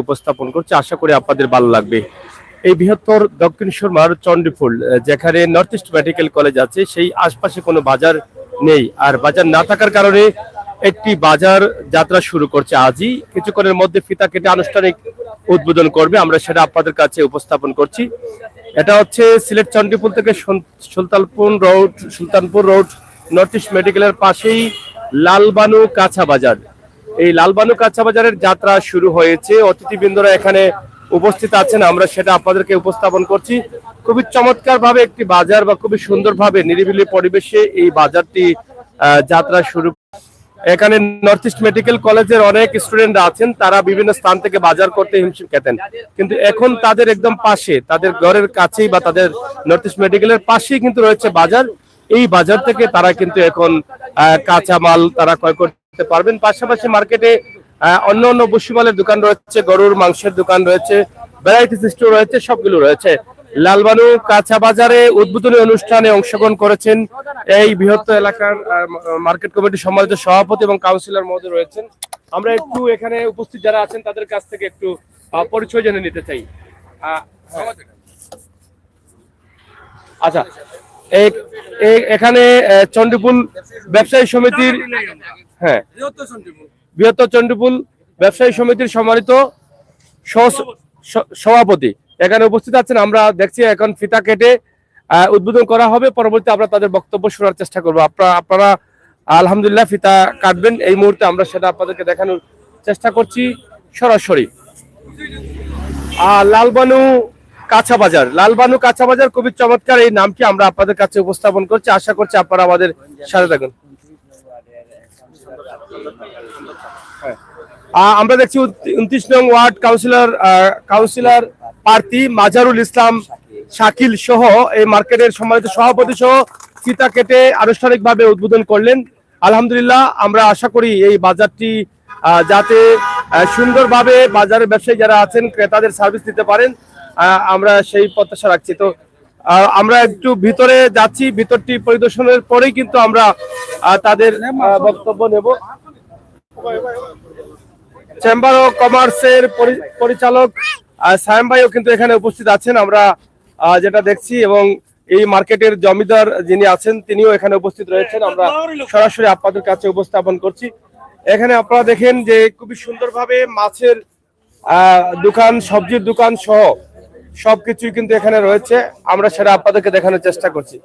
উপস্থাপন করছি, আশা করি আপনাদের ভালো লাগবে। এই বৃহত্তর দক্ষিণ সুরমার চণ্ডীপুর, যেখানে নর্থ ইস্ট মেডিকেল কলেজ আছে, সেই আশপাশে কোনো বাজার নেই। আর বাজার না থাকার কারণে একটি বাজার যাত্রা শুরু করছে আজই। কিছুক্ষণের মধ্যে ফিতা কেটে আনুষ্ঠানিক উদ্বোধন করবে, আমরা সেটা আপনাদের কাছে উপস্থাপন করছি। এটা হচ্ছে সিলেট চণ্ডীপুর থেকে সুলতানপুর রোড নর্থ ইস্ট মেডিকেলের পাশেই লালবানু কাঁচা বাজার। এই লালবানু কাঁচা বাজারের যাত্রা শুরু হয়েছে, অতিথিবৃন্দরা এখানে উপস্থিত আছেন, আমরা সেটা আপনাদেরকে উপস্থাপন করছি। খুবই চমৎকার ভাবে একটি বাজার বা খুবই সুন্দরভাবে নিরিবিলি পরিবেশে এই বাজারটি যাত্রা শুরু। এখানে নর্থ ইস্ট মেডিকেল কলেজের অনেক স্টুডেন্ট আছেন, তারা বিভিন্ন স্থান থেকে বাজার করতে হিমশিম খেতেন, কিন্তু এখন তাদের একদম পাশে, তাদের ঘরের কাছেই বা তাদের নর্থ ইস্ট মেডিকেলের পাশেই কিন্তু রয়েছে বাজার। এই বাজার থেকে তারা কিন্তু এখন কাঁচা মাল তারা ক্রয় করতে পারবেন। পাশাপাশি মার্কেটে অন্য অন্য বসিমালের দোকান রয়েছে, গরুর মাংসের দোকান রয়েছে, ভ্যারাইটিস স্টোর রয়েছে, সবগুলো রয়েছে। লালবানু কাঁচা বাজারে উদ্বোধনী অনুষ্ঠানে অংশগ্রহণ করেছেন এই বৃহত্তর এলাকার মার্কেট কমিটির সম্মানিত সভাপতি এবং কাউন্সিলর মহোদয় রয়েছেন। আমরা একটু এখানে উপস্থিত যারা আছেন তাদের কাছ থেকে একটু পরিচয় জেনে নিতে চাই। আচ্ছা, এখানে চণ্ডীপুর ব্যবসায়ী সমিতির, হ্যাঁ, বৃহত্তর চণ্ডীপুর ব্যবসায়ী সমিতির সম্মানিত সভাপতি এখানে উপস্থিত আছেন। আমরা দেখছি এখন ফিতা কেটে উদ্বোধন করা হবে, পরবর্তী আমরা তাদের বক্তব্য শোনার চেষ্টা করবো। আপনারা আলহামদুলিল্লাহ ফিতা কাটবেন, এই মুহূর্তে আমরা সেটা আপনাদেরকে দেখানোর চেষ্টা করছি সরাসরি। লালবানু কাঁচা বাজার, লালবানু কাঁচা বাজার খুবই চমৎকার, এই নামটি আমরা আপনাদের কাছে উপস্থাপন করছি, আশা করছি আপনারা আমাদের সাথে থাকুন। আমরা দেখছি 29 নং ওয়ার্ড কাউন্সিলর প্রার্থী মাজারুল ইসলাম শাকিল সহ এই মার্কেটের সম্মানিত সভাপতি সহ ফিতা কেটে আনুষ্ঠানিকভাবে উদ্বোধন করলেন। আলহামদুলিল্লাহ, আমরা আশা করি এই বাজারটি যাতে সুন্দরভাবে বাজারের ব্যবসায়ী যারা আছেন ক্রেতাদের সার্ভিস দিতে পারেন, আমরা সেই প্রত্যাশা রাখছি। তো আমরা একটু ভিতরে যাচ্ছি, ভিতরটি পরিদর্শনের পরেই কিন্তু আমরা তাদের বক্তব্য নেব। চেম্বার অফ কমার্সের পরিচালক সায়েম ভাইও কিন্তু এখানে উপস্থিত আছেন, আমরা যেটা দেখছি, এবং এই মার্কেটের জমিদার যিনি আছেন তিনিও এখানে উপস্থিত রয়েছেন। আমরা সরাসরি আপনাদের কাছে উপস্থাপন করছি। এখানে আপনারা দেখেন যে খুবই সুন্দরভাবে মাছের দোকান, সবজির দোকান সহ সবকিছুই কিন্তু এখানে রয়েছে, আমরা সেটা আপনাদেরকে দেখানোর চেষ্টা করছি।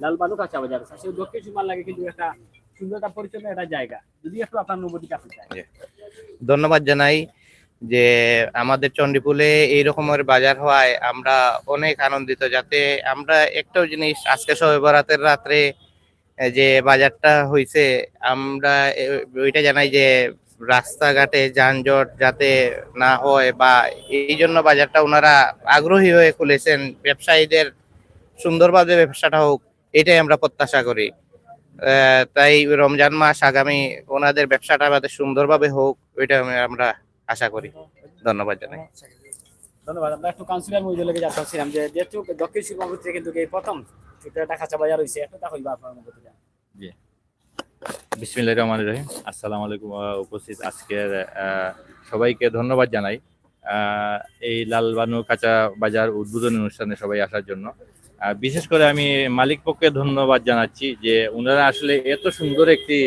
লালবানু কাঁচা বাজার দক্ষিণ সুরমার লাগে কিন্তু একটা সুন্দরতা পরিচ্ছন্ন একটা জায়গা, যদি একটু আপনার অনুভূতি কাছে চাই। ধন্যবাদ জানাই যে আমাদের চণ্ডীপুরে এই রকমের বাজার হওয়ায় আমরা অনেক আনন্দিত। যাতে আমরা একটাও জিনিস আজকে শবে বরাতের রাত্রে যে বাজারটা হয়েছে, আমরা ওইটা জানাই যে রাস্তাঘাটে যানজট যাতে না হয়, বা এই জন্য বাজারটা ওনারা আগ্রহী হয়ে খুলেছেন, ব্যবসায়ীদের সুন্দরভাবে ব্যবসাটা হোক এটাই আমরা প্রত্যাশা করি। তাই রমজান মাস আগামী ওনাদের ব্যবসাটা আমাদের সুন্দরভাবে হোক ওইটা আমরা আশা করি। ধন্যবাদ জানাই। ধন্যবাদ। আমরা একটু কাউন্সিলর মহোদয়ের লগে যাচ্ছিলাম যে যেহেতু দক্ষিণ সুরমা থেকে কিন্তু এই প্রথম এটা কাঁচা বাজার হয়েছে, একটু তা হইবা আপনার অনুভূতিটা। জি, বিসমিল্লাহির রহমানির রহিম। আসসালামু আলাইকুম। উপস্থিত আজকের সবাইকে ধন্যবাদ জানাই এই লালবানু কাঁচা বাজার উদ্বোধনী অনুষ্ঠানে সবাই আসার জন্য। বিশেষ করে আমি মালিক পক্ষে ধন্যবাদ জানাচ্ছি যে ওনারা আসলে এত সুন্দর একটি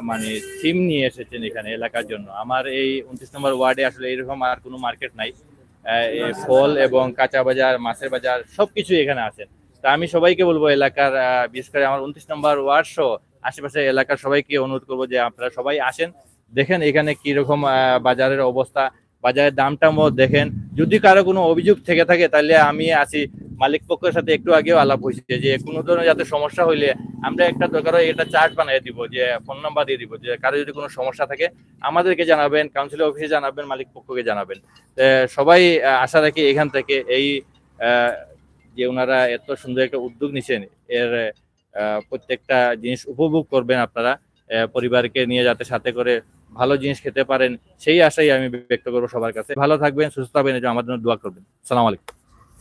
মানে থিম নিয়ে এসেছেন এখানে এলাকার জন্য। আমার এই 29 নম্বর ওয়ার্ডে আসলে এরকম আর কোনো মার্কেট নাই। এই ফল এবং কাঁচা বাজার, মাছের বাজার সবকিছু এখানে আছে। তা আমি সবাইকে বলবো এলাকার বিশেষ করে আমার 29 নম্বর ওয়ার্ড সহ আশেপাশে এলাকার সবাইকে অনুরোধ করবো যে আপনারা সবাই আসেন, দেখেন এখানে কিরকম বাজারের অবস্থা, বাজারের দামটাও দেখেন। যদি কারো কোনো অভিযোগ থেকে থাকে তাহলে আমি আছি, মালিক পক্ষের সাথে একটু আগেও আলাপ হয়েছে যে কোনো ধরনের যাতে সমস্যা হইলে আমরা একটা দরকার হয় এটা চার্ট বানিয়ে দিব, যে ফোন নাম্বার দিয়ে দিব, যে কারো যদি কোনো সমস্যা থাকে আমাদেরকে জানাবেন, কাউন্সিলর অফিসে জানাবেন, মালিক পক্ষকে জানাবেন। সবাই আশা রাখি এখান থেকে এই যে ওনারা এত সুন্দর একটা উদ্যোগ নিছেন এর প্রত্যেকটা জিনিস উপভোগ করবেন আপনারা, পরিবারকে নিয়ে যাতে সাথে করে ভালো জিনিস খেতে পারেন সেই আশাই আমি ব্যক্ত করবো সবার কাছে। ভালো থাকবেন, সুস্থ থাকবেন, এই যে আমাদের জন্য দোয়া করবেন। আসসালামু আলাইকুম।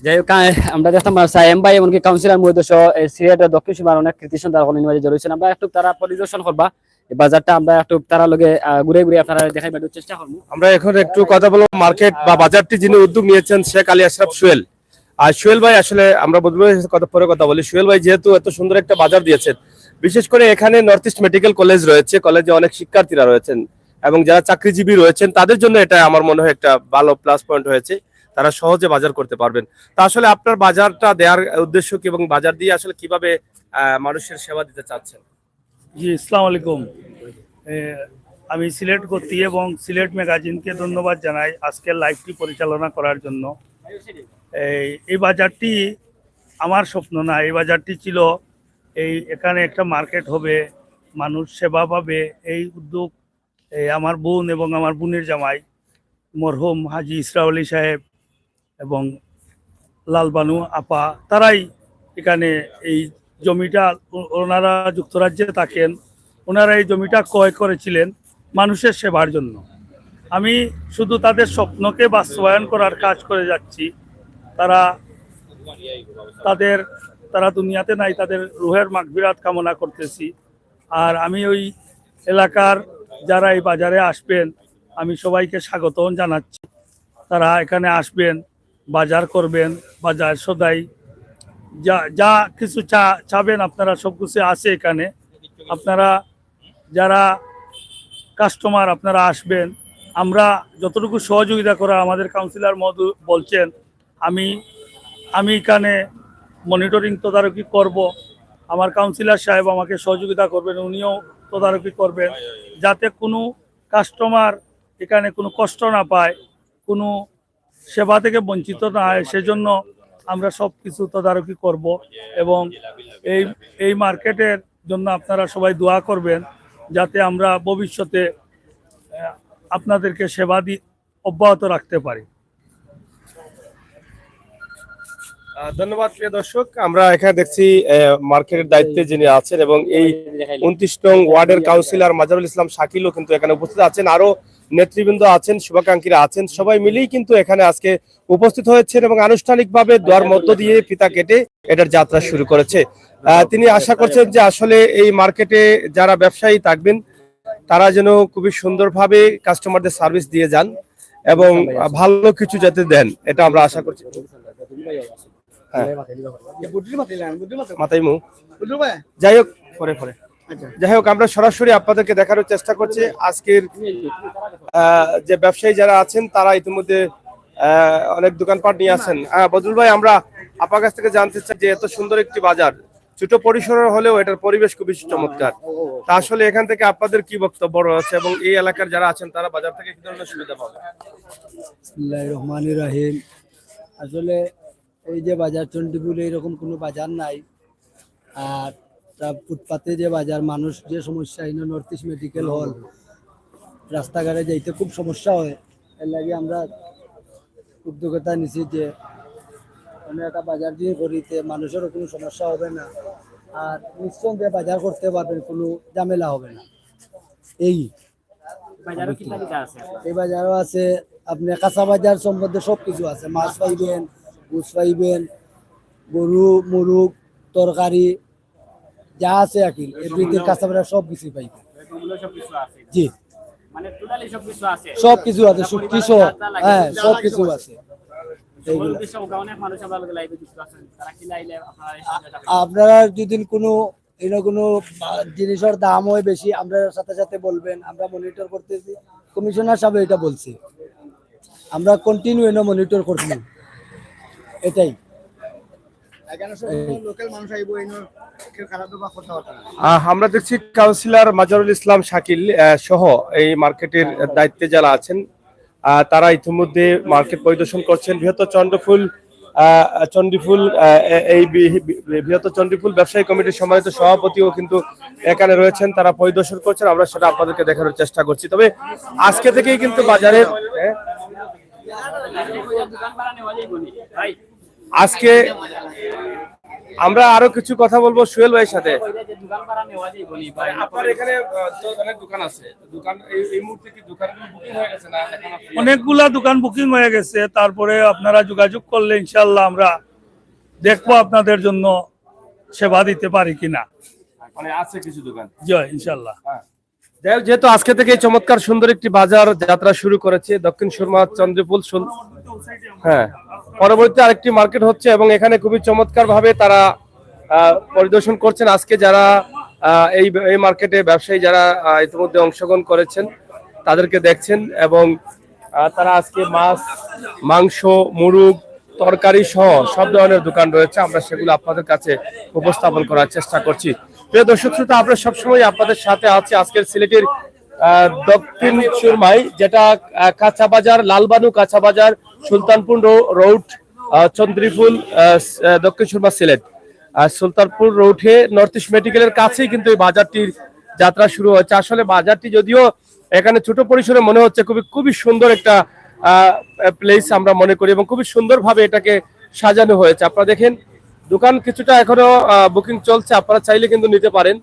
যাই হোক, আমরা দেখতাম সায়েম ভাই এমনকি কাউন্সিলর মহোদয় সিলেটের দক্ষিণ সীমার অনেক কৃতিশন তারা নির্বাচন জড়িয়েছেন। আমরা একটু তারা পরিদর্শন করবা এই বাজারটা, আমরা একটু তারা লগে ঘুরে ঘুরে আপনারা দেখাইবার চেষ্টা করবো। আমরা এখন একটু কথা বলবো মার্কেট বা বাজারটি যিনি উদ্যোগ নিয়েছেন শেখ আলী আশরাফ সোহেল। আর সোহেল ভাই আসলে আমরা পরে কথা বলি। সোহেল ভাই যেহেতু এত সুন্দর একটা বাজার দিয়েছেন, বিশেষ করে এখানে নর্থ ইস্ট মেডিকেল কলেজ রয়েছে, কলেজে অনেক শিক্ষার্থীরা রয়েছেন এবং যারা চাকরিজীবী রয়েছেন তাদের জন্য এটা আমার মনে হয় একটা ভালো প্লাস পয়েন্ট হয়েছে, তারা সহজে বাজার করতে পারবেন। তা আসলে আপনার বাজারটা দেওয়ার উদ্দেশ্য কি এবং বাজার দিয়ে আসলে কিভাবে মানুষের সেবা দিতে চাচ্ছেন? জি, আসসালামু আলাইকুম। আমি সিলেট গতি এবং সিলেট ম্যাগাজিনকে ধন্যবাদ জানাই আজকের লাইভটি পরিচালনা করার জন্য। এই বাজারটি আমার স্বপ্ন না, এই বাজারটি ছিল এখানে একটা মার্কেট হবে, মানুষ সেবা পাবে। এই উদ্যোগ আমার বোন এবং আমার বোনের জামাই মরহুম হাজি ইসরা আলী সাহেব এবং লালবানু আপা, তারাই এখানে এই জমিটা, ওনারা যুক্তরাজ্যে থাকেন, ওনারা এই জমিটা ক্রয় করেছিলেন মানুষের সেবার জন্য। আমি শুধু তাদের স্বপ্নকে বাস্তবায়ন করার কাজ করে যাচ্ছি। তারা দুনিয়াতে নাই, তাদের রুহের মাগফিরাত কামনা করতেছি। আর আমি ওই এলাকার যারা এই বাজারে আসবেন আমি সবাইকে স্বাগত জানাচ্ছি। তারা এখানে আসবেন, বাজার করবেন, বাজার সদাই যা কিছু চাবেন আপনারা সব কিছু আছে এখানে। আপনারা যারা কাস্টমার আপনারা আসবেন, আমরা যতটুকু সহযোগিতা করা আমাদের কাউন্সিলর মহোদয় বলছেন, আমি এখানে মনিটরিং তদারকি করব। আমার কাউন্সিলর সাহেব আমাকে সহযোগিতা করবেন, উনিও তদারকি করবেন যাতে কোনো কাস্টমার এখানে কোনো কষ্ট না পায়, কোনো সেবা থেকে বঞ্চিত না হয়। সেজন্য আমরা সব কিছু তদারকি করব এবং এই মার্কেটের জন্য আপনারা সবাই দোয়া করবেন যাতে আমরা ভবিষ্যতে আপনাদেরকে সেবা অব্যাহত রাখতে পারি। ধন্যবাদ প্রিয় দর্শক। আমরা এখানে দেখছি মার্কেটের দায়িত্বে যিনি আছেন এবং এই 29 নং ওয়ার্ডের কাউন্সিলর মাজারুল ইসলাম শাকিলও কিন্তু এখানে উপস্থিত আছেন, আরো নেতৃবৃন্দ আছেন, শুভাকাঙ্ক্ষীরা আছেন, সবাই মিলেই কিন্তু এখানে আজকে উপস্থিত হয়েছেন এবং আনুষ্ঠানিকভাবে দোয়ার মধ্য দিয়ে ফিতা কেটে এটার যাত্রা শুরু করেছে। তিনি আশা করছেন যে আসলে এই মার্কেটে যারা ব্যবসায়ী থাকবেন তারা যেন খুবই সুন্দরভাবে কাস্টমারদের সার্ভিস দিয়ে যান এবং ভালো কিছু যাতে দেন, এটা আমরা আশা করছি। যাই হোক যাই হোক আমরা সরাসরি আপনাদেরকে দেখানোর চেষ্টা করছি আজকের যে ব্যবসায়ী যারা আছেন তারা ইতিমধ্যে অনেক দোকানপাট নিয়ে আসেন। বদরুল ভাই, আমরা আপনার কাছ থেকে জানতে চাই যে এত সুন্দর একটি বাজার, ছোট পরিসরের হলেও এটার পরিবেশ খুবই চমৎকার, তা আসলে এখান থেকে আপনাদের কি বক্তব্য রয়েছে এবং এই এলাকার যারা আছেন তারা বাজার থেকে কি ধরনের সুবিধা পাবে? বিসমিল্লাহির রহমানির রহিম। আসলে এই যে বাজার চণ্ডীপুরে এরকম কোনো বাজার নাই। আর ফুটপাতে যে বাজার, মানুষ যে সমস্যা, নর্থ ইস্ট মেডিকেল হল, রাস্তাঘাটে যাইতে খুব সমস্যা হয়। এর লাগে আমরা উদ্যোগতা নিছি যে মানে একটা বাজার দিয়ে করিতে মানুষেরও কোনো সমস্যা হবে না, আর নিঃসন্দেহে বাজার করতে পারবেন, কোনো ঝামেলা হবে না। এই বাজারও আছে আপনার কাঁচা বাজার সম্বন্ধে সবকিছু আছে, মাছ পাইবেন, গুছ পাইবেন, গরু মুরগ তরকারি যা আছে আকিল এভরিথিং কাঁচা বাজার সব কিছু পাইবেন। জি, সব কিছু আছে, শুটকি সহ, হ্যাঁ সব কিছু আছে। আপনারা যদি কোনো এটা কোনো জিনিসের দাম হয় বেশি, আমরা সাথে সাথে বলবেন, আমরা মনিটর করতেছি। কমিশনার সাহেব এটা বলছি, আমরা কন্টিনিউ এনে মনিটর করছি, এটাই। আমরা দেখছি কাউন্সিলর মাজহারুল ইসলাম শাকিল সহ এই মার্কেটের দায়িত্বে যারা আছেন তারা ইতিমধ্যে মার্কেট পরিদর্শন করছেন। বৃহত্তর চণ্ডীফুল এই বৃহত্তর চণ্ডীফুল ব্যবসায়ী কমিটির সম্মানিত সভাপতিও কিন্তু এখানে রয়েছেন, তারা পরিদর্শন করছেন। আমরা সেটা আপনাদেরকে দেখানোর চেষ্টা করছি। তবে আজকে থেকেই কিন্তু বাজারের আজকে আমরা আরো কিছু কথা বলবো সোহেল ভাইয়ের সাথে। আপনার এখানে অনেক দোকান আছে, দোকান এই মুহূর্তে কি দোকানগুলো বুকিং হয়ে গেছে না? অনেকগুলা দোকান বুকিং হয়ে গেছে, তারপরে আপনারা যোগাযোগ করলে ইনশাল্লাহ আমরা দেখবো আপনাদের জন্য সেবা দিতে পারি কিনা। মানে আছে কিছু দোকান, জয় ইনশাল্লাহ। যেহেতু আজকে থেকে চমৎকার সুন্দর একটি বাজার যাত্রা শুরু করেছে দক্ষিণ সুরমা চন্দ্রপুল, হ্যাঁ, পরবর্তী আরেকটি মার্কেট হচ্ছে এবং এখানে খুবই চমৎকার ভাবে তারা পরিদর্শন করছেন। আজকে যারা এই মার্কেটে ব্যবসায়ী যারা ইতিমধ্যে অংশগ্রহণ করেছেন তাদেরকে দেখছেন এবং তারা আজকে মাছ, মাংস, মুরগ, তরকারি সহ সব ধরনের দোকান রয়েছে, আমরা সেগুলো আপনাদের কাছে উপস্থাপন করার চেষ্টা করছি। প্রিয় দর্শক শ্রোতা, আমরা সবসময় আপনাদের সাথে আছি আজকের সিলেটের দক্ষিণ সুরমায়, যেটা কাঁচা বাজার, লালবানু কাঁচা বাজার, সুলতানপুর রোড, চন্দ্রীফুল, দক্ষিণ সুরমা সিলেট। সুলতানপুর রোডে নর্থ ইস্ট মেডিকেলের কাছেই কিন্তু এই বাজারটির যাত্রা শুরু হয়েছে। আসলে বাজারটি যদিও এখানে ছোট পরিসরে মনে হচ্ছে, খুবই সুন্দর একটা প্লেস আমরা মনে করি এবং খুবই সুন্দরভাবে এটাকে সাজানো হয়েছে। আপনারা দেখেন দোকান কিছুটা এখনো বুকিং চলছে, আপনারা চাইলে কিন্তু নিতে পারেন।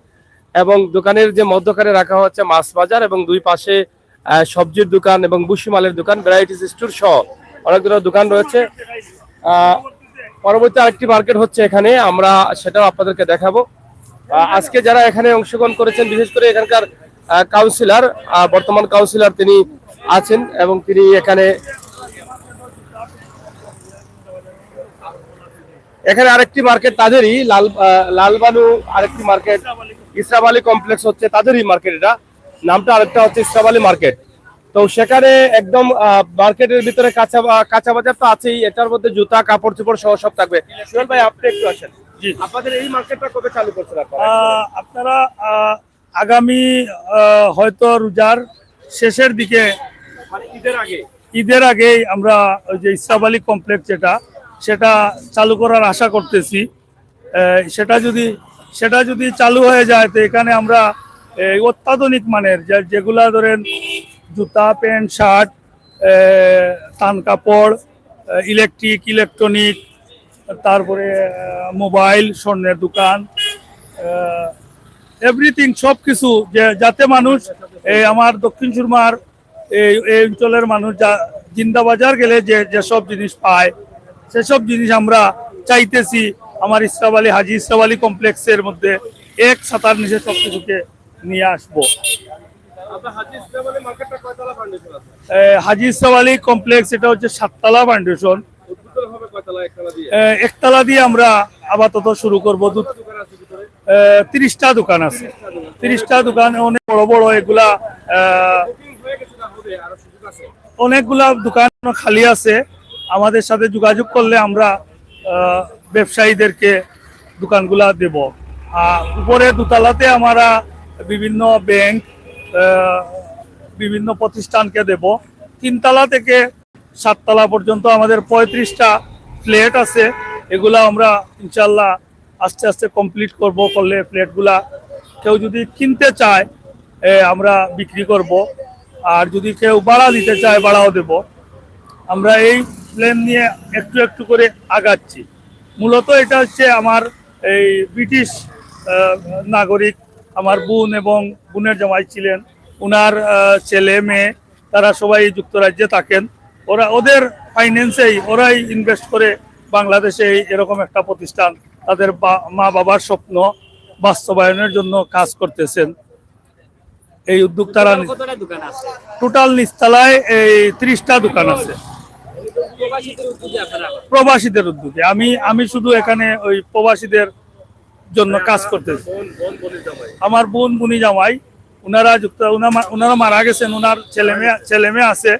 এবং দোকানের যে মধ্যখানে রাখা হচ্ছে মাছ বাজার এবং দুই পাশে সবজির দোকান এবং বুশিমালের দোকান, ভ্যারাইটিস স্টোর সহ অনেক ধরনের দোকান রয়েছে। পরবর্তী আরেকটি মার্কেট হচ্ছে এখানে, আমরা সেটাও আপনাদেরকে দেখাবো। আজকে যারা এখানে অংশগ্রহণ করেছেন, বিশেষ করে এখানকার কাউন্সিলর, বর্তমান কাউন্সিলর তিনি আছেন এবং তিনি এখানে আরেকটি মার্কেট তাদেরই, লালবানু আরেকটি মার্কেট, ইসরাফ আলী কমপ্লেক্স হচ্ছে তাদেরই মার্কেট, এটা নামটা আরেকটা হচ্ছে ইসরাফ আলী মার্কেট। তো সেখানে একদম মার্কেটের ভিতরে কাঁচা বাজার তো আছেই, এটার মধ্যে জুতা, কাপড় চোপড় সহ সব থাকবে। সোহেল ভাই, আপনি একটু আসেন। জি, আপনাদের এই মার্কেটটা কবে চালু করছেন আপনারা? আগামী হয়তো রোজার শেষের দিকে, মানে ঈদের আগেই আমরা ওই যে ইসরাফ আলী কমপ্লেক্স সেটা চালু করার আশা করতেছি। সেটা যদি চালু হয়ে যায় তো এখানে আমরা অত্যাধুনিক মানের যেগুলা ধরেন জুতা, প্যান্ট, শার্ট, থান কাপড়, ইলেকট্রনিক, তারপরে মোবাইল, স্বর্ণের দোকান, এভরিথিং সবকিছু, যাতে মানুষ আমার দক্ষিণ সুরমার এই অঞ্চলের মানুষ জিন্দাবাজার গেলে যেসব জিনিস পায় সেসব জিনিস আমরা চাইতেছি আমার হাজি ইসরাফ আলী কমপ্লেক্সের মধ্যে এক ছাতার নিচে সবকিছুকে নিয়ে আসবো। হাজি ইসরাফ আলী কমপ্লেক্স এটা হচ্ছে 7 তলা ফাউন্ডেশন, একতলা দিয়ে আমরা আপাতত শুরু করবো। 30টা দোকান আছে, 30টা দোকান অনেক বড় বড়, এগুলা অনেকগুলা দোকান খালি আছে। আমাদের সাথে যোগাযোগ করলে আমরা ব্যবসায়ীদেরকে দোকানগুলা দেব। আর উপরে দোতলাতে আমরা বিভিন্ন ব্যাংক, বিভিন্ন প্রতিষ্ঠানকে দেব। 3 তলা থেকে 7 তলা পর্যন্ত আমাদের 35টা ফ্ল্যাট আছে, এগুলা আমরা ইনশাল্লাহ আস্তে আস্তে কমপ্লিট করলে ফ্ল্যাটগুলা কেউ যদি কিনতে চায় আমরা বিক্রি করব, আর যদি কেউ ভাড়া দিতে চায় ভাড়াও দেব। আমরা এই প্ল্যান নিয়ে একটু একটু করে আগাচ্ছি। মূলত এটা হচ্ছে আমার এই ব্রিটিশ নাগরিক, আমার বোন এবং বোনের জামাই ছিলেন, ওনার ছেলে মেয়ে তারা সবাই যুক্তরাজ্যে থাকেন। ওদের ফাইন্যান্সেই ওরাই ইনভেস্ট করে বাংলাদেশে এরকম একটা প্রতিষ্ঠান তাদের মা বাবার স্বপ্ন বাস্তবায়নের জন্য কাজ করতেছেন। এই উদ্যোক্তারা টোটাল নিচতলায় এই 30টা দোকান আছে প্রবাসীদের উদ্যোগে। আমি শুধু এখানে ওই প্রবাসীদের জন্য কাজ করতেছি। আমার বোন বুনি জামাই ওনারা ওনারা মারা গেছেন, ওনার ছেলে মেয়ে আছে,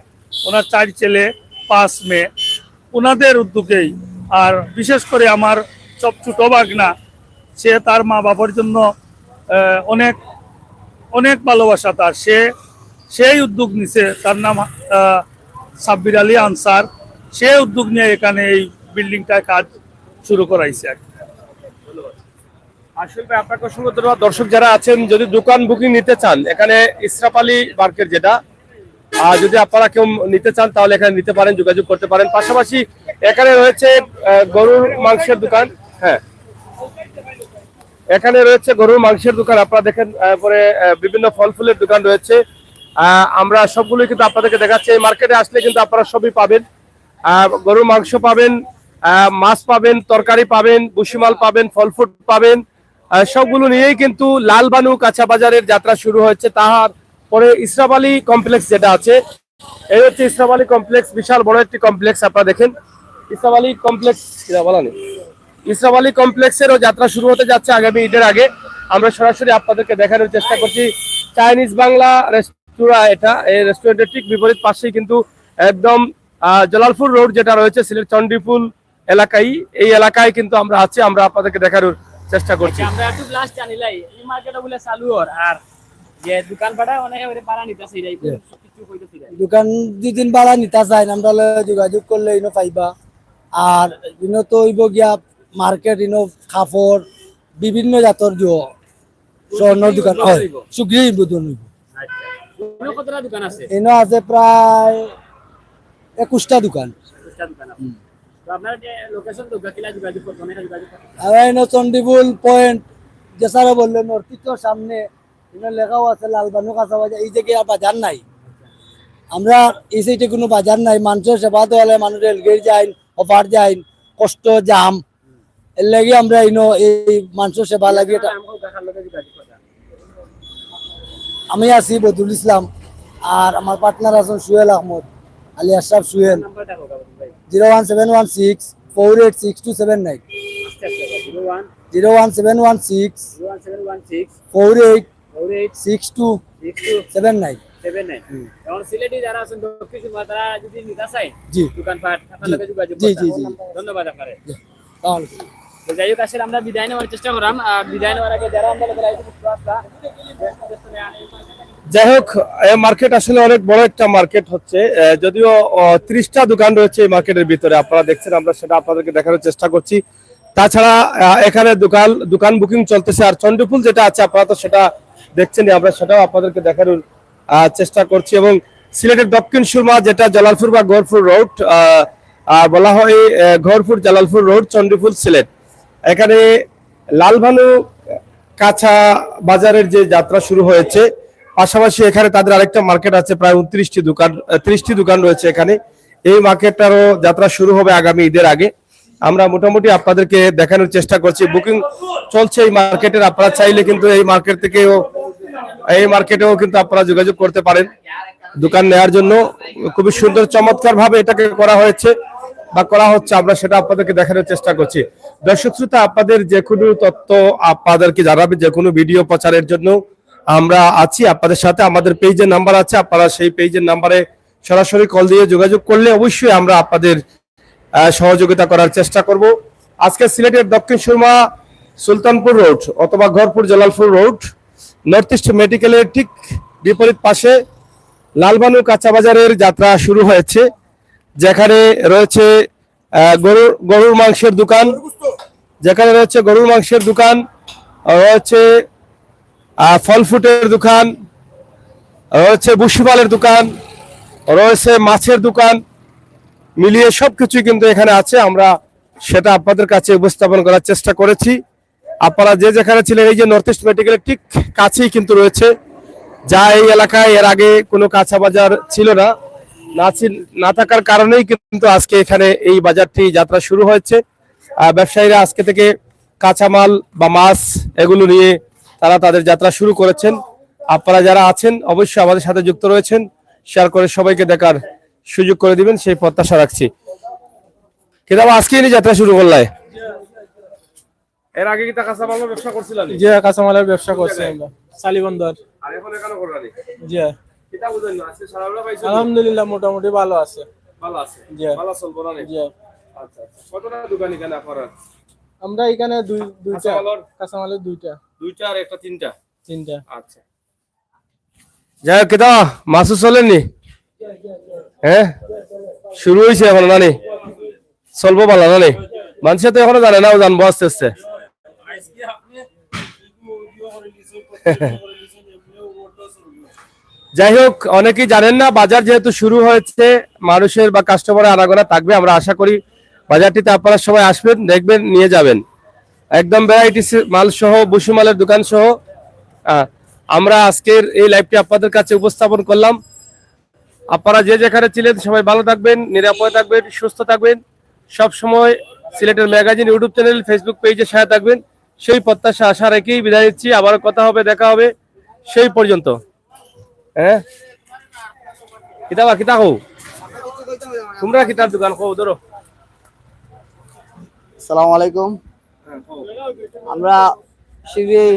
ওনার 4 ছেলে 5 মেয়ে, ওনাদের উদ্যোগেই। আর বিশেষ করে আমার সব ছোট ভাগনা, সে তার মা বাবার জন্য অনেক অনেক ভালোবাসা তার, সেই উদ্যোগ নিছে, তার নাম সাব্বির আলী আনসার। সে উদ্যোগ নিয়ে এখানে এই বিল্ডিংটায় কাজ শুরু করাইছে আর কি। আসলে ভাই আপনাকে অসংখ্য ধন্যবাদ। দর্শক যারা আছেন, যদি দোকান বুকিং নিতে চান, এখানে ইসরাফ আলী মার্কেট যেটা, যদি আপনারা কেউ নিতে চান তাহলে এখানে নিতে পারেন, যোগাযোগ করতে পারেন। পাশাপাশি এখানে রয়েছে গরুর মাংসের দোকান। হ্যাঁ, এখানে রয়েছে গরুর মাংসের দোকান, আপনারা দেখেন। পরে বিভিন্ন ফল ফুলের দোকান রয়েছে। আমরা সবগুলোই কিন্তু আপনাদেরকে দেখাচ্ছি। এই মার্কেটে আসলে কিন্তু আপনারা সবই পাবেন। গরুর মাংস পাবেন, মাছ পাবেন, তরকারি পাবেন, বুশিমাল পাবেন, ফল ফ্রুট পাবেন। সবগুলো নিয়েই কিন্তু লালবানু কাঁচা বাজারের যাত্রা শুরু হয়েছে। তার পরে ইসরাফ আলী কমপ্লেক্স যেটা আছে, এই হচ্ছে ইসরাফ আলী কমপ্লেক্স, বিশাল বড় একটি কমপ্লেক্স। আপনারা দেখেন ইসরাফ আলী কমপ্লেক্স, বলা নেই, ইসরাফ আলী কমপ্লেক্সেরও যাত্রা শুরু হতে যাচ্ছে আগামী ঈদের আগে। আমরা সরাসরি আপনাদেরকে দেখানোর চেষ্টা করছি চাইনিজ বাংলা রেস্তোরাঁ। এটা এই রেস্টুরেন্টের ঠিক বিপরীত পাশেই কিন্তু একদম জালালপুর রোড যেটা রয়েছে সিলেট চন্ডিফুল এলাকায়, এই এলাকায় কিন্তু আমরা আছি। আমরা আপনাদেরকে দেখানোর চেষ্টা করছি। আমরা একটু লাস্ট জানিলাই এই মার্কেটে বলে চালু আর যে দোকান ভাড়া অনেক ভাড়া নিতেছে, এটাই কিছু কইতেছি। দোকান 2 দিন ভাড়া নিতে চাই, আমরা যোগাযোগ করলে ইনো পাইবা। আর ইনো তো হইব গিয়া মার্কেট, ইনো কাপড় বিভিন্ন জাতর স্বর্ণর দোকান হয়, সুগ্রী বোধন হইব। আচ্ছা, কতটা দোকান আছে? ইনো আছে প্রায় 21টা দোকান। তো আপনারা যে লোকেশন তো কিলা যোগাযোগ করতে, অনেক যোগাযোগ করতে। আর ইনো চন্ডিপুল পয়েন্ট যে স্যার বললেন নর্থিতর সামনে, ইনো লেখাও আছে লালবানু কাঁচা বাজার। এই জায়গায় বাজার নাই, আমরা এই সাইডে কোনো বাজার নাই। মানুষের সেবা দেওয়ালে মানুষ রেলগেট যাই, অফার যাই, কষ্ট জাম, এর লাগে আমরা ইনো এই মানুষের সেবা লাগে। আমি আছি বদরুল ইসলাম, আর আমার পার্টনার আছেন সুহেল আহমদ আলী আশরাফ সুহেল। 01716 486279, 01716 486279। এখন সিলেটি যারা আছেন দক্ষিণ সুরমা, তারা যদি নিতে চায় জি দোকানপাট, আপনার লগে যোগাযোগ জি করতে। জি জি ধন্যবাদ আপনারে। তাহলে তো যাই হোক, আসলে আমরা বিদায় নেওয়ার চেষ্টা করলাম। আর বিদায় নেওয়ার আগে যারা আমরা যাই হোক, এই মার্কেট আসলে অনেক বড় একটা মার্কেট হচ্ছে। যদিও 30টা দোকান রয়েছে এই মার্কেটের ভিতরে, আপনারা দেখছেন, আমরা সেটা আপনাদেরকে দেখানোর চেষ্টা করছি। তাছাড়া এখানে দোকান বুকিং চলতেছে। আর চন্ডিপুল যেটা আছে আপনারা তো সেটা দেখছেন, আমরা সেটাও আপনাদেরকে দেখানোর চেষ্টা করছি। এবং সিলেটের দক্ষিণ সুরমা যেটা জালালপুর বা গহরপুর রোড বলা হয়, গহরপুর জালালপুর রোড চন্ডিপুল সিলেট, এখানে লালবানু কাঁচা বাজারের যে যাত্রা শুরু হয়েছে। পাশাপাশি এখানে তাদের আরেকটা মার্কেট আছে, প্রায় 30টি দোকান রয়েছে এখানে। এই মার্কেটটারও যাত্রা শুরু হবে আগামী ঈদের আগে। আমরা মোটামুটি আপনাদেরকে দেখানোর চেষ্টা করছি। বুকিং চলছে এই মার্কেটের, আপনারা চাইলে কিন্তু এই মার্কেটেও কিন্তু আপনারা যোগাযোগ করতে পারেন দোকান নেওয়ার জন্য। খুবই সুন্দর চমৎকার ভাবে এটাকে করা হয়েছে বা করা হচ্ছে, আমরা সেটা আপনাদেরকে দেখানোর চেষ্টা করছি। দর্শক শ্রোতা, আপনাদের যে কোনো তথ্য আপনাদেরকে জানাবে, যে কোনো ভিডিও প্রচারের জন্য আমরা আছি আপনাদের সাথে। আমাদের পেজের নাম্বার আছে, আপনারা সেই পেজের নাম্বারে সরাসরি কল দিয়ে যোগাযোগ করলে অবশ্যই আমরা আপনাদের সহযোগিতা করার চেষ্টা করব। আজকে সিলেটের দক্ষিণ সুরমা সুলতানপুর রোড অথবা Goharpur Jalalpur road north east মেডিকেলের ঠিক বিপরীত পাশে লালবানু কাঁচা বাজারের যাত্রা শুরু হয়েছে, যেখানে রয়েছে গরুর মাংসের দোকান, রয়েছে ফল ফ্রুটের দোকান, রয়েছে বুশিমালের দোকান, রয়েছে মাছের দোকান, মিলিয়ে সবকিছুই কিন্তু এখানে আছে। আমরা সেটা আপনাদের কাছে উপস্থাপন করার চেষ্টা করেছি। আপনারা যে যেখানে ছিলেন, এই যে নর্থ ইস্ট মেডিকেলের ঠিক কাছেই কিন্তু রয়েছে, যা এই এলাকায় এর আগে কোনো কাঁচা বাজার ছিল না থাকার কারণেই কিন্তু আজকে এখানে এই বাজারটি যাত্রা শুরু হয়েছে। ব্যবসায়ীরা আজকে থেকে কাঁচামাল বা মাছ এগুলো নিয়ে তারা তাদের যাত্রা শুরু করেছেন। আপনারা যারা আছেন অবশ্যই আমাদের সাথে যুক্ত রয়েছেন, শেয়ার করে সবাইকে দেখার সুযোগ করে দিবেন সেই প্রত্যাশা রাখছি। কিন্তু আজকে যাত্রা শুরু করলাই এর আগে কি তা কাঁচামালের ব্যবসা করছিলেন? জি কাঁচামালের ব্যবসা করছি আমরা সালিবন্দর। আর এখন এখানে করলানি? জি কিতা বুঝেন না আজকে সারাবেলা পাইছেন? আলহামদুলিল্লাহ মোটামুটি ভালো আছে। ভালো আছে। জি ভালো চলবো না? জি আচ্ছা আচ্ছা। কতটা দোকান এখানে আপনারা? আমরা এখানে দুইটা কাঁচামালের? কাঁচামালের দুইটা আর একটা তিনটা? তিনটা। আচ্ছা। যাই হোক কেতা মাসু চলেননি? হ্যাঁ শুরু হয়েছে এখন নানি চলবো ভালো নানি মানুষে তো এখনো জানে না জানবো আস্তে আস্তে যাই হোক অনেকেই জানেন না বাজার যেহেতু শুরু হয়েছে মানুষের বা কাস্টমারের আনাগোনা থাকবে আমরা আশা করি বাজারটিতে আপনারা সবাই আসবেন দেখবেন নিয়ে যাবেন একদম ভ্যারাইটি মাল সহ বসু মালের দোকান সহ আমরা আজকের এই লাইভটি আপনাদের কাছে উপস্থাপন করলাম আপনারা যে যেখানে ছিলেন সবাই ভালো থাকবেন নিরাপদে থাকবেন সুস্থ থাকবেন সব সময় সিলেটের ম্যাগাজিন ইউটিউব চ্যানেল ফেসবুক পেজের সাথে থাকবেন সেই প্রত্যাশা আশা রেখেই বিদায় নিচ্ছি আবার কথা হবে দেখা হবে সেই পর্যন্ত হ্যাঁ কিতা হো তোমরা কিতার দোকান কো ধরো আসসালামু আলাইকুম আমরা শীঘ্রই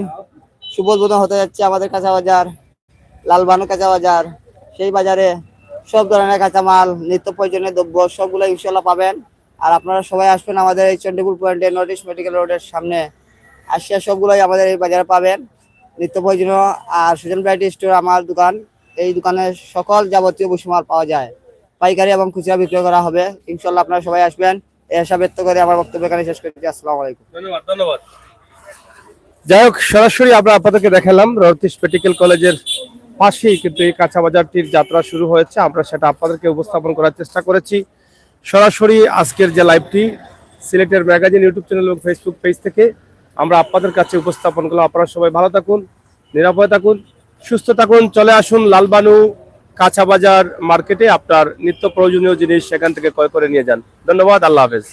শুভ উদ্বোধন হতে যাচ্ছে আমাদের কাঁচা বাজার লালবানু কাঁচা বাজার সেই বাজারে সব ধরনের কাঁচামাল নিত্য প্রয়োজনীয় দ্রব্য সবগুলো ইনশাল্লাহ পাবেন আর আপনারা সবাই আসবেন আমাদের এই চন্ডিপুর পয়েন্টে নর্থ ইস্ট মেডিকেল রোডের সামনে আসিয়া সবগুলোই আমাদের এই বাজারে পাবেন নিত্য প্রয়োজনীয় আর সুজন ভ্যারাইটি স্টোর আমার দোকান এই দোকানে সকল যাবতীয় বসুমাল পাওয়া যায় পাইকারি এবং খুচরা বিক্রয় করা হবে ইনশাল্লাহ আপনারা সবাই আসবেন এই আশা ব্যক্ত করে আমার বক্তব্য এখানে শেষ করছি আসসালামু আলাইকুম ধন্যবাদ যাই হোক সরাসরি আমরা আপনাদেরকে দেখালাম নর্থ ইস্ট মেডিকেল কলেজের পাশেই কিন্তু এই কাঁচা বাজারটির যাত্রা শুরু হয়েছে আমরা সেটা আপনাদেরকে উপস্থাপন করার চেষ্টা করেছি সরাসরি আজকের যে লাইভটি সিলেটের ম্যাগাজিন ইউটিউব চ্যানেল এবং ফেসবুক পেজ থেকে আমরা আপনাদের কাছে উপস্থাপন করলাম আপনারা সবাই ভালো থাকুন নিরাপদে থাকুন সুস্থ থাকুন চলে আসুন লালবানু কাঁচা বাজার মার্কেটে আপনার নিত্য প্রয়োজনীয় জিনিস সেখান থেকে ক্রয় করে নিয়ে যান ধন্যবাদ আল্লাহ হাফেজ